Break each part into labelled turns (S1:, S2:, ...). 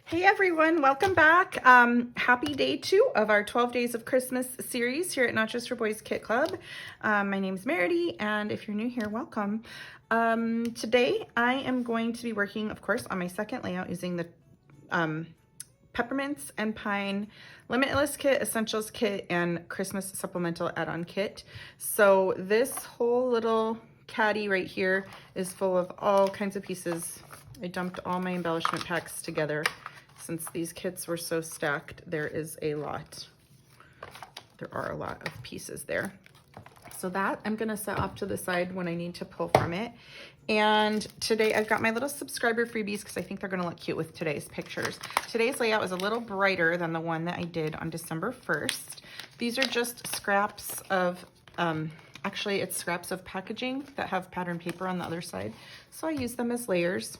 S1: Hey everyone, welcome back. Happy day 2 of our 12 Days of Christmas series here at Not Just for Boys Kit Club. My name is Meridy, and if you're new here, welcome. Today I am going to be working, of course, on my second layout using the Peppermints and Pine Limitless Kit Essentials Kit and Christmas Supplemental add-on kit. So this whole little caddy right here is full of all kinds of pieces. I dumped all my embellishment packs together. Since these kits were so stacked, there is a lot. There are a lot of pieces there. So that I'm gonna set off to the side when I need to pull from it. And today I've got my little subscriber freebies because I think they're gonna look cute with today's pictures. Today's layout is a little brighter than the one that I did on December 1st. These are just scraps of, actually it's scraps of packaging that have patterned paper on the other side. So I use them as layers.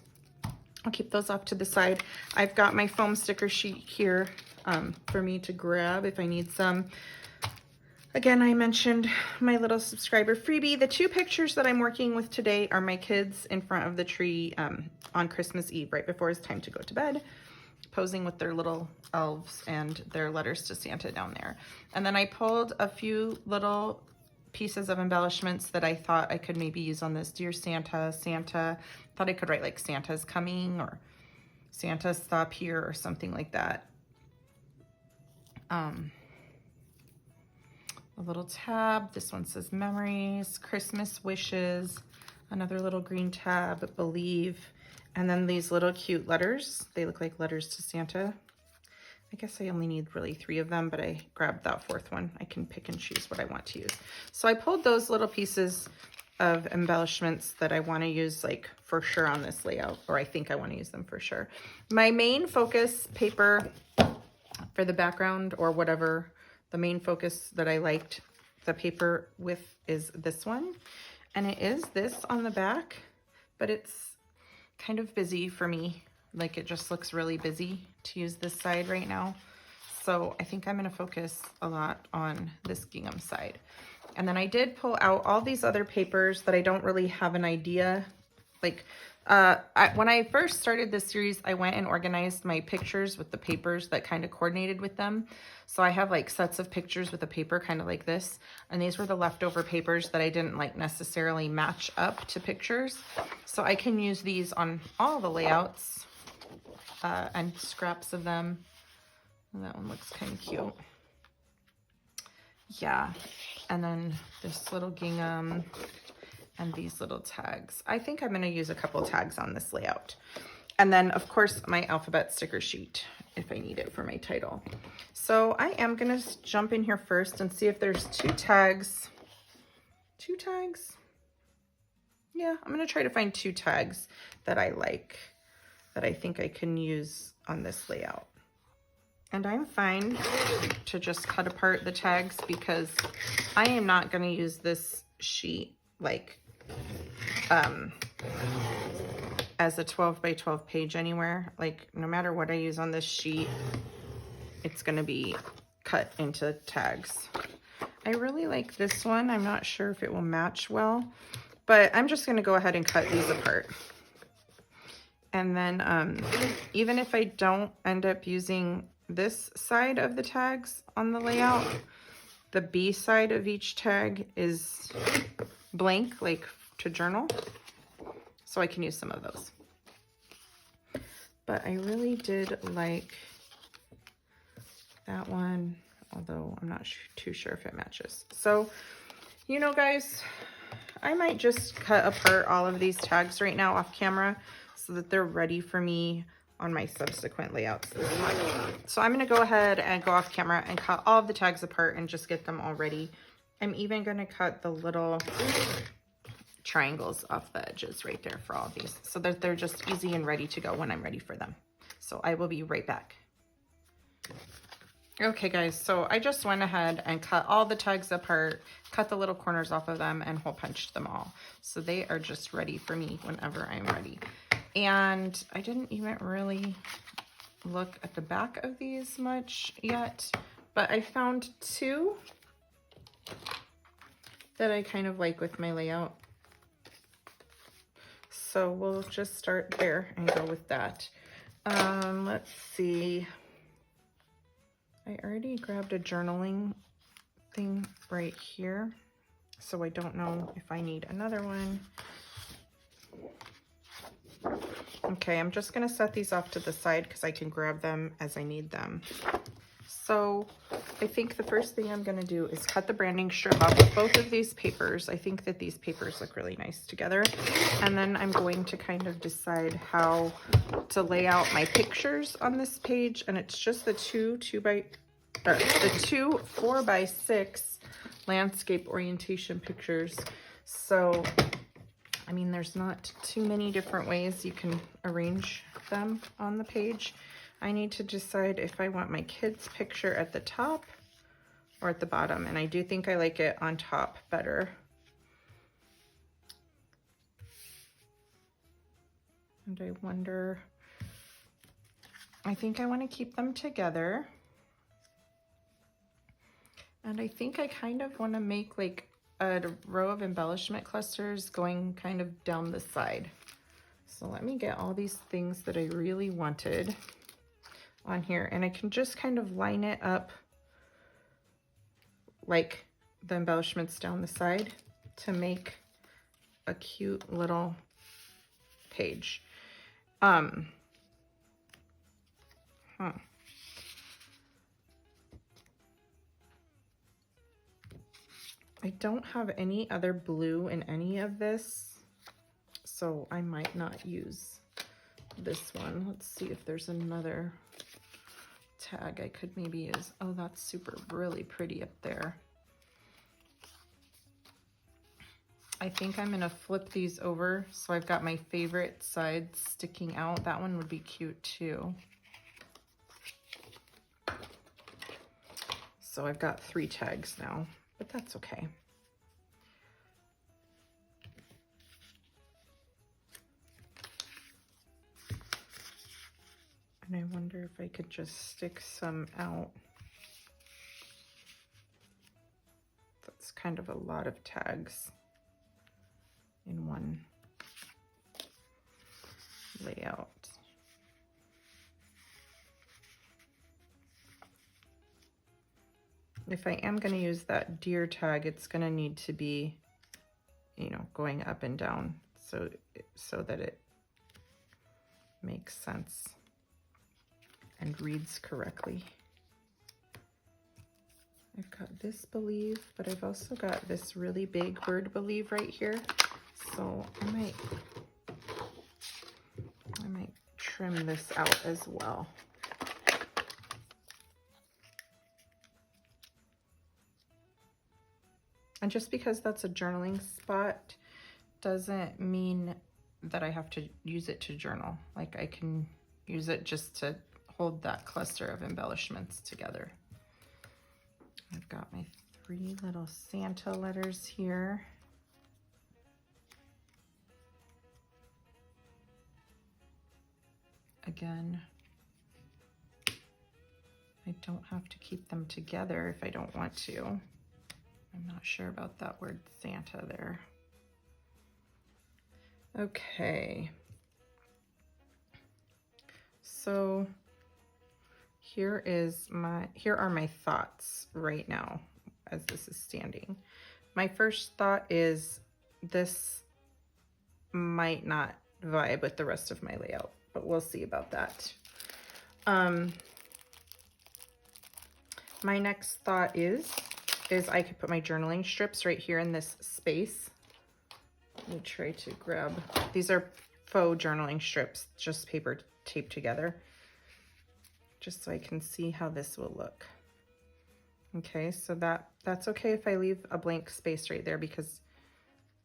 S1: I'll keep those off to the side. I've got my foam sticker sheet here for me to grab if I need some. Again, I mentioned my little subscriber freebie. The 2 pictures that I'm working with today are my kids in front of the tree on Christmas Eve, right before it's time to go to bed, posing with their little elves and their letters to Santa down there. And then I pulled a few little pieces of embellishments that I thought I could maybe use on this. Dear Santa, Santa. Thought I could write like Santa's coming or Santa stop here or something like that. A little tab. This one says memories, Christmas wishes, another little green tab, believe, and then these little cute letters. They look like letters to Santa. I guess I only need really 3 of them, but I grabbed that 4th one. I can pick and choose what I want to use. So I pulled those little pieces of embellishments that I want to use like for sure on this layout, or I think I want to use them for sure. My main focus paper for the background or whatever, the main focus that I liked the paper with is this one. And it is this on the back, but it's kind of busy for me. Like it just looks really busy to use this side right now. So I think I'm going to focus a lot on this gingham side. And then I did pull out all these other papers that I don't really have an idea. Like when I first started this series, I went and organized my pictures with the papers that kind of coordinated with them. So I have like sets of pictures with a paper kind of like this. And these were the leftover papers that I didn't like necessarily match up to pictures. So I can use these on all the layouts and scraps of them. And that one looks kind of cute. Yeah. And then this little gingham and these little tags. I think I'm going to use a couple tags on this layout. And then, of course, my alphabet sticker sheet if I need it for my title. So I am going to jump in here first and see if there's 2 tags. 2 tags? Yeah, I'm going to try to find 2 tags that I like, that I think I can use on this layout. And I'm fine to just cut apart the tags because I am not going to use this sheet like as a 12 by 12 page anywhere. Like no matter what I use on this sheet, it's going to be cut into tags. I really like this one. I'm not sure if it will match well, but I'm just going to go ahead and cut these apart. And then even if I don't end up using this side of the tags on the layout, the B side of each tag is blank, like to journal. So I can use some of those. But I really did like that one, although I'm not too sure if it matches. So, you know, guys, I might just cut apart all of these tags right now off camera so that they're ready for me on my subsequent layouts this month. So I'm going to go ahead and go off camera and cut all of the tags apart and just get them all ready. I'm even going to cut the little triangles off the edges right there for all of these so that they're just easy and ready to go when I'm ready for them. So I will be right back. Okay guys, so I just went ahead and cut all the tags apart, cut the little corners off of them, and hole punched them all. So they are just ready for me whenever I'm ready. And I didn't even really look at the back of these much yet, but I found 2 that I kind of like with my layout. So we'll just start there and go with that. Let's see. I already grabbed a journaling thing right here, so I don't know if I need another one. Okay, I'm just gonna set these off to the side because I can grab them as I need them. So I think the first thing I'm gonna do is cut the branding strip off of both of these papers. I think that these papers look really nice together. And then I'm going to kind of decide how to lay out my pictures on this page. And it's just the two 4x6 landscape orientation pictures. So, I mean, there's not too many different ways you can arrange them on the page. I need to decide if I want my kid's picture at the top or at the bottom, and I do think I like it on top better. And I wonder, I think I want to keep them together. And I think I kind of want to make like a row of embellishment clusters going kind of down the side. So let me get all these things that I really wanted on here, and I can just kind of line it up like the embellishments down the side to make a cute little page. I don't have any other blue in any of this, so I might not use this one. Let's see if there's another tag I could maybe use. Oh, that's really pretty up there. I think I'm gonna flip these over so I've got my favorite sides sticking out. That one would be cute too. So I've got 3 tags now, but that's okay. And I wonder if I could just stick some out. That's kind of a lot of tags in one layout. If I am going to use that deer tag, it's going to need to be, you know, going up and down so that it makes sense and reads correctly. I've got this believe, but I've also got this really big word believe right here. So I might trim this out as well. And just because that's a journaling spot doesn't mean that I have to use it to journal. Like I can use it just to hold that cluster of embellishments together. I've got my 3 little Santa letters here. Again, I don't have to keep them together if I don't want to. I'm not sure about that word Santa there. Okay. So here are my thoughts right now as this is standing. My first thought is this might not vibe with the rest of my layout, but we'll see about that. My next thought is I could put my journaling strips right here in this space. Let me try to grab, these are faux journaling strips, just paper taped together, just so I can see how this will look. Okay, so that's okay if I leave a blank space right there because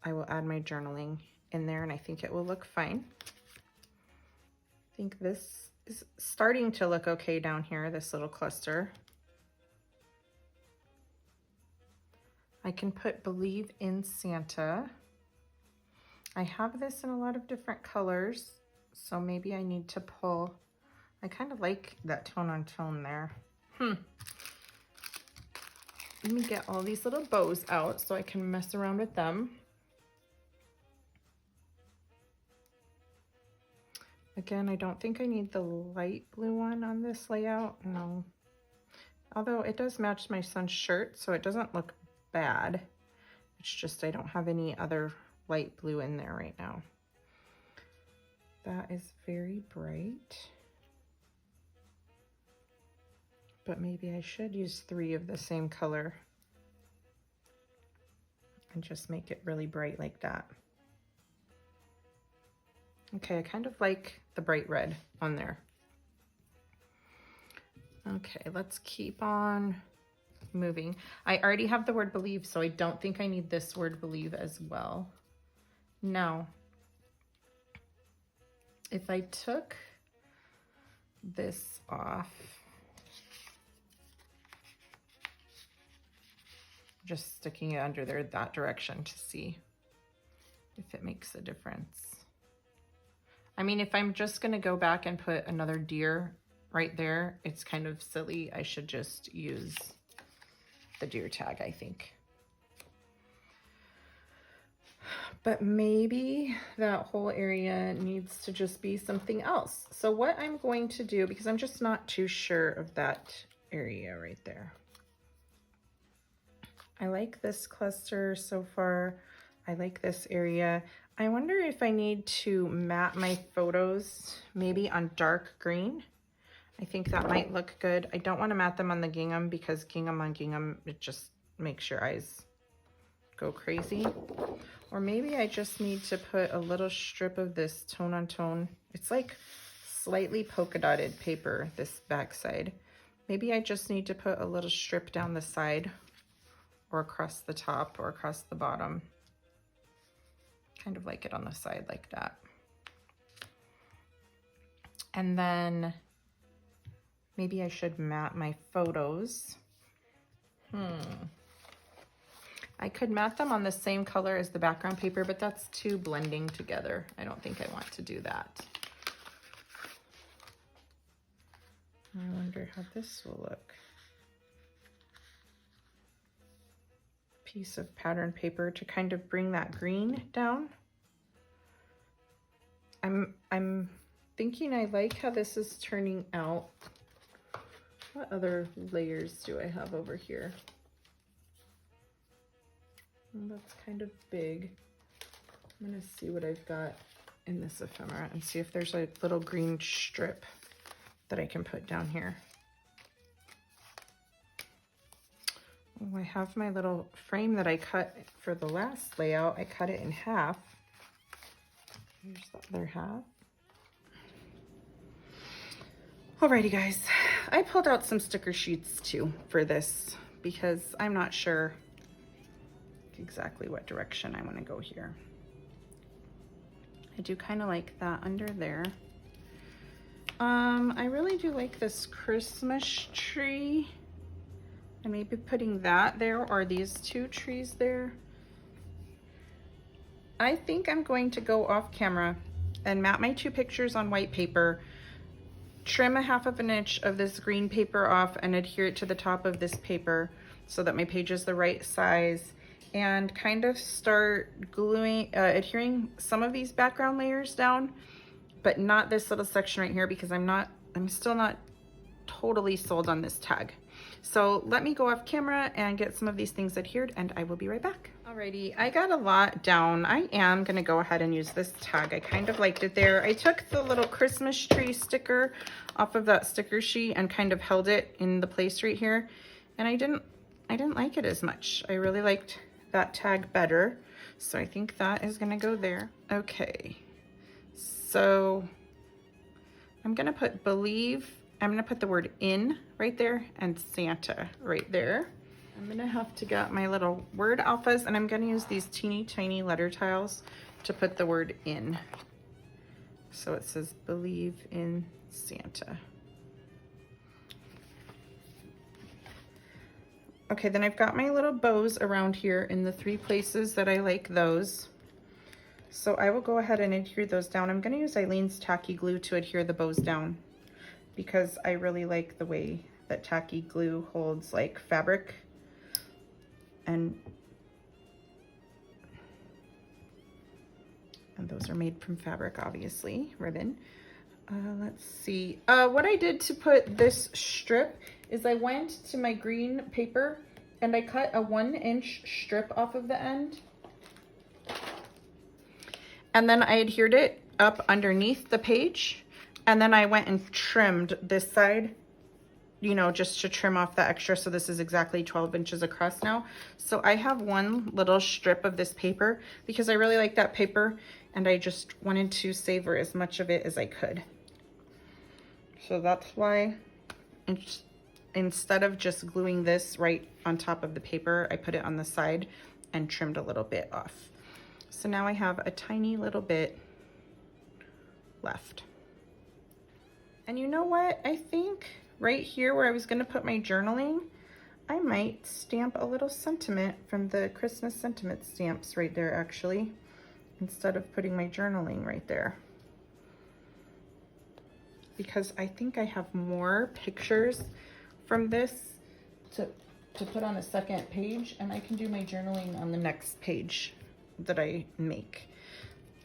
S1: I will add my journaling in there and I think it will look fine. I think this is starting to look okay down here, this little cluster. I can put believe in Santa. I have this in a lot of different colors, so maybe I need to pull. I kind of like that tone on tone there. Let me get all these little bows out so I can mess around with them. Again, I don't think I need the light blue one on this layout, no. Although it does match my son's shirt, so it doesn't look bad. It's just I don't have any other light blue in there right now. That is very bright. But maybe I should use 3 of the same color and just make it really bright like that. Okay, I kind of like the bright red on there. Okay, let's keep on moving. I already have the word believe, so I don't think I need this word believe as well. Now, if I took this off, just sticking it under there that direction to see if it makes a difference. I mean, if I'm just gonna go back and put another deer right there, it's kind of silly. I should just use the deer tag, I think. But maybe that whole area needs to just be something else. So what I'm going to do, because I'm just not too sure of that area right there. I like this cluster so far. I like this area. I wonder if I need to matte my photos maybe on dark green. I think that might look good. I don't want to matte them on the gingham because gingham on gingham, it just makes your eyes go crazy. Or maybe I just need to put a little strip of this tone on tone. It's like slightly polka dotted paper, this back side. Maybe I just need to put a little strip down the side or across the top or across the bottom. Kind of like it on the side like that. And then maybe I should matte my photos. I could matte them on the same color as the background paper, but that's too blending together. I don't think I want to do that. I wonder how this will look. Piece of pattern paper to kind of bring that green down. I'm thinking I like how this is turning out. What other layers do I have over here? Well, that's kind of big. I'm gonna see what I've got in this ephemera and see if there's a little green strip that I can put down here. Oh, I have my little frame that I cut for the last layout. I cut it in half. Here's the other half. Alrighty guys, I pulled out some sticker sheets too for this because I'm not sure exactly what direction I want to go here. I do kind of like that under there. I really do like this Christmas tree. And maybe putting that there or these 2 trees there. I think I'm going to go off camera and matte my 2 pictures on white paper, trim 1/2 inch of this green paper off and adhere it to the top of this paper so that my page is the right size, and kind of start gluing, adhering some of these background layers down, but not this little section right here because I'm still not totally sold on this tag. So let me go off camera and get some of these things adhered and I will be right back. Alrighty, I got a lot down. I am gonna go ahead and use this tag. I kind of liked it there. I took the little Christmas tree sticker off of that sticker sheet and kind of held it in the place right here. And I didn't like it as much. I really liked that tag better. So I think that is gonna go there. Okay, so I'm gonna put believe. I'm gonna put the word in right there and Santa right there. I'm gonna have to get my little word alphas and I'm gonna use these teeny tiny letter tiles to put the word in. So it says believe in Santa. Okay, then I've got my little bows around here in the 3 places that I like those. So I will go ahead and adhere those down. I'm gonna use Eileen's tacky glue to adhere the bows down because I really like the way that tacky glue holds like fabric and those are made from fabric, obviously, ribbon. Let's see. What I did to put this strip is I went to my green paper and I cut a 1-inch strip off of the end. And then I adhered it up underneath the page. And then I went and trimmed this side, you know, just to trim off the extra. So this is exactly 12 inches across now. So I have one little strip of this paper because I really like that paper and I just wanted to savor as much of it as I could. So that's why instead of just gluing this right on top of the paper, I put it on the side and trimmed a little bit off. So now I have a tiny little bit left. And you know what? I think right here where I was gonna put my journaling, I might stamp a little sentiment from the Christmas sentiment stamps right there actually, instead of putting my journaling right there. Because I think I have more pictures from this to put on a second page, and I can do my journaling on the next page that I make.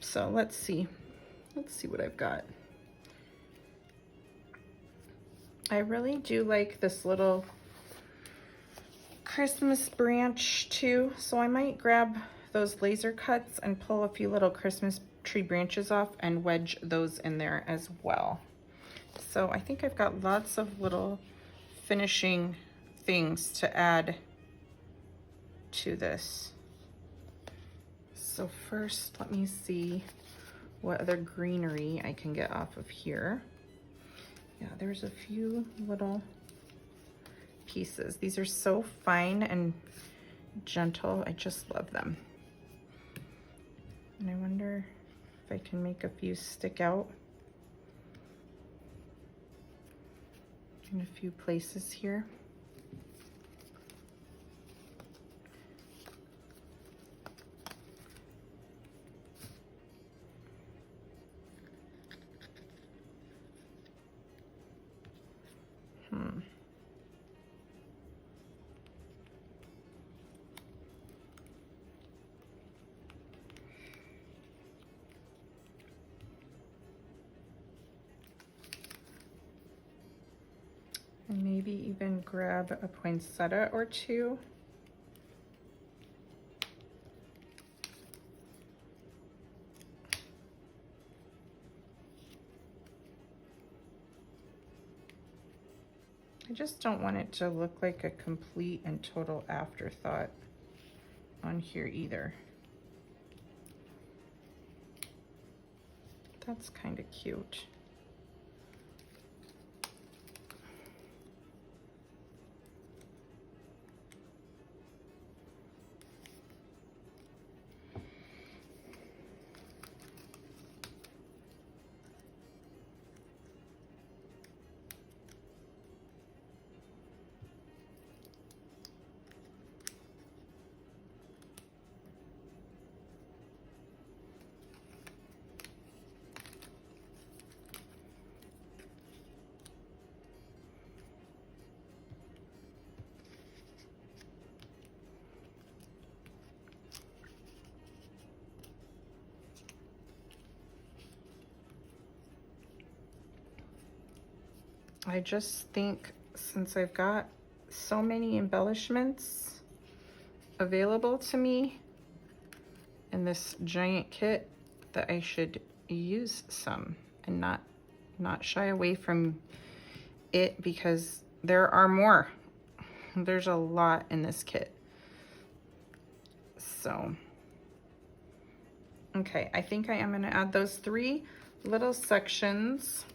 S1: So let's see what I've got. I really do like this little Christmas branch too, so I might grab those laser cuts and pull a few little Christmas tree branches off and wedge those in there as well. So I think I've got lots of little finishing things to add to this. So first, let me see what other greenery I can get off of here. Yeah, there's a few little pieces. These are so fine and gentle. I just love them. And I wonder if I can make a few stick out in a few places here. And maybe even grab a poinsettia or two. I just don't want it to look like a complete and total afterthought on here either. That's kind of cute. I just think since I've got so many embellishments available to me in this giant kit that I should use some and not shy away from it, because there are more. There's a lot in this kit. So, okay, I think I am gonna add those 3 little sections.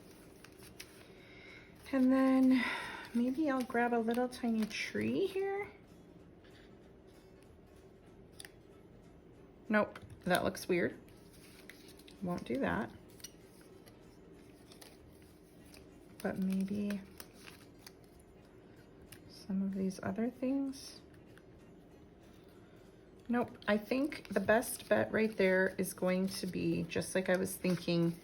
S1: And then maybe I'll grab a little tiny tree here. Nope, that looks weird. Won't do that. But maybe some of these other things. Nope, I think the best bet right there is going to be, just like I was thinking,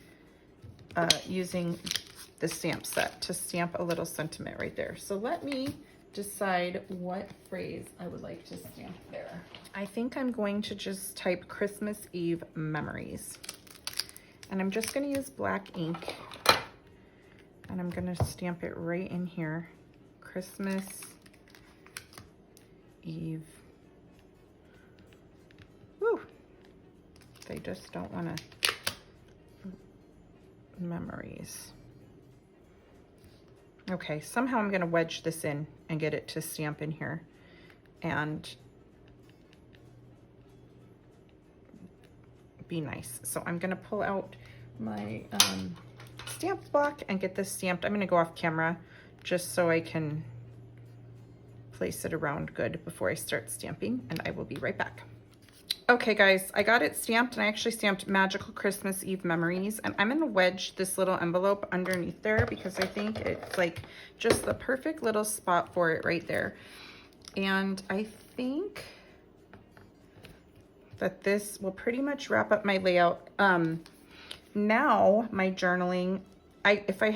S1: using the stamp set to stamp a little sentiment right there. So let me decide what phrase I would like to stamp there. I think I'm going to just type Christmas Eve memories. And I'm just gonna use black ink And I'm gonna stamp it right in here. Christmas Eve. Woo! They just don't wanna, memories. Okay, somehow I'm gonna wedge this in and get it to stamp in here and be nice. So I'm gonna pull out my stamp block and get this stamped. I'm gonna go off camera just so I can place it around good before I start stamping, and I will be right back. Okay guys, I got it stamped, and I actually stamped Magical Christmas Eve Memories, and I'm gonna wedge this little envelope underneath there because I think it's like just the perfect little spot for it right there. And I think that this will pretty much wrap up my layout. Now my journaling, if I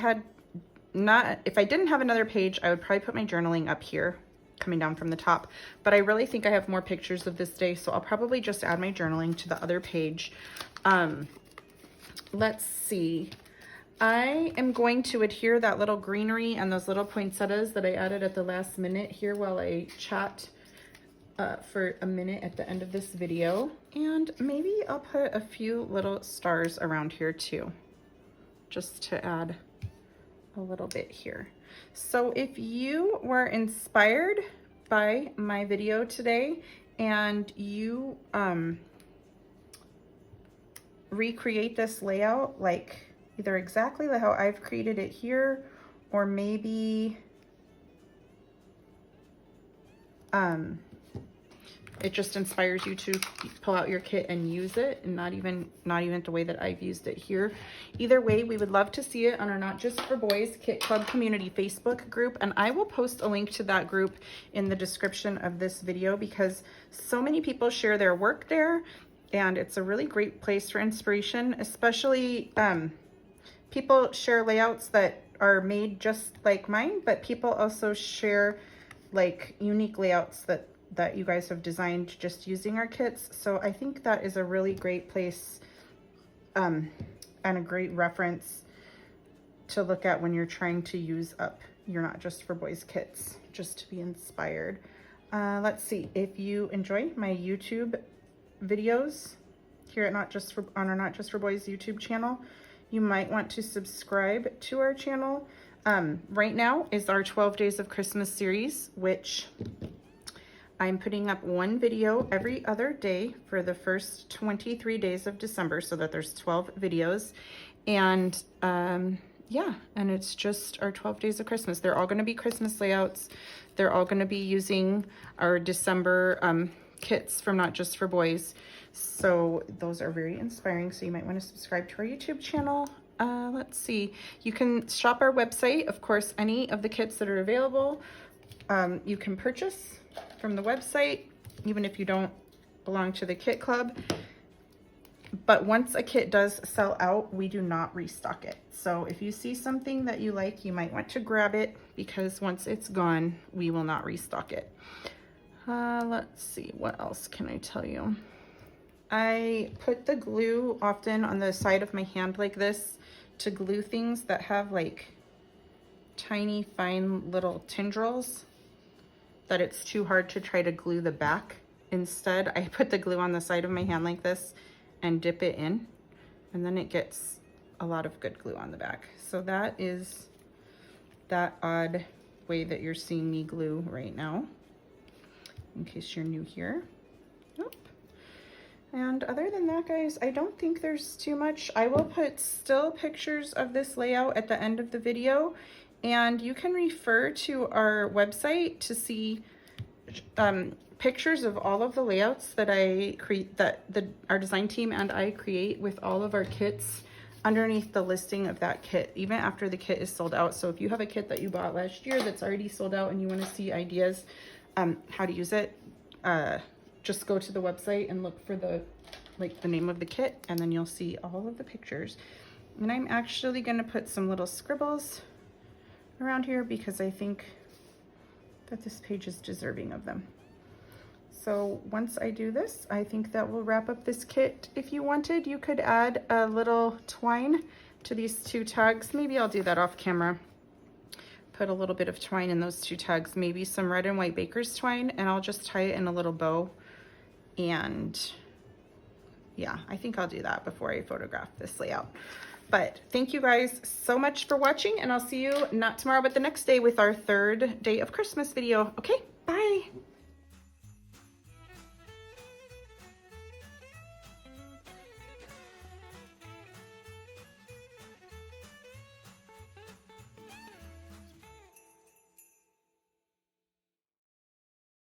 S1: didn't have another page, I would probably put my journaling up here, coming down from the top, but I really think I have more pictures of this day, so I'll probably just add my journaling to the other page. Let's see. I am going to adhere that little greenery and those little poinsettias that I added at the last minute here while I chat for a minute at the end of this video, and maybe I'll put a few little stars around here too, just to add a little bit here. So if you were inspired by my video today and you recreate this layout like either exactly how I've created it here, or maybe it just inspires you to pull out your kit and use it, and not even the way that I've used it here. Either way, we would love to see it on our Not Just for Boys Kit Club Community Facebook group, and I will post a link to that group in the description of this video because so many people share their work there, and it's a really great place for inspiration, especially people share layouts that are made just like mine, but people also share like unique layouts that you guys have designed just using our kits. So I think that is a really great place and a great reference to look at when you're trying to use up your Not Just for Boys kits, just to be inspired. Let's see, if you enjoy my YouTube videos here at on our Not Just for Boys YouTube channel, you might want to subscribe to our channel. Right now is our 12 Days of Christmas series, which I'm putting up one video every other day for the first 23 days of December, so that there's 12 videos. And yeah, and it's just our 12 days of Christmas. They're all gonna be Christmas layouts. They're all gonna be using our December kits from Not Just for Boys. So those are very inspiring. So you might wanna subscribe to our YouTube channel. Let's see, you can shop our website. Of course, any of the kits that are available, you can purchase from the website, even if you don't belong to the kit club. But once a kit does sell out, we do not restock it. So if you see something that you like, you might want to grab it, because once it's gone, we will not restock it. Let's see, what else can I tell you? I put the glue often on the side of my hand like this to glue things that have like tiny fine little tendrils that it's too hard to try to glue the back. Instead, I put the glue on the side of my hand like this and dip it in, and then it gets a lot of good glue on the back. So that is that odd way that you're seeing me glue right now, in case you're new here. Nope. And other than that, guys, I don't think there's too much. I will put still pictures of this layout at the end of the video, and you can refer to our website to see pictures of all of the layouts that I create, that our design team and I create with all of our kits underneath the listing of that kit, even after the kit is sold out. So if you have a kit that you bought last year that's already sold out and you want to see ideas how to use it, just go to the website and look for the name of the kit, and then you'll see all of the pictures. And I'm actually going to put some little scribbles around here because I think that this page is deserving of them. So once I do this, I think that will wrap up this kit. If you wanted, you could add a little twine to these 2 tags. Maybe I'll do that off camera. Put a little bit of twine in those 2 tags, maybe some red and white baker's twine, and I'll just tie it in a little bow. And yeah, I think I'll do that before I photograph this layout. But thank you guys so much for watching, and I'll see you not tomorrow, but the next day with our 3rd day of Christmas video. Okay, bye.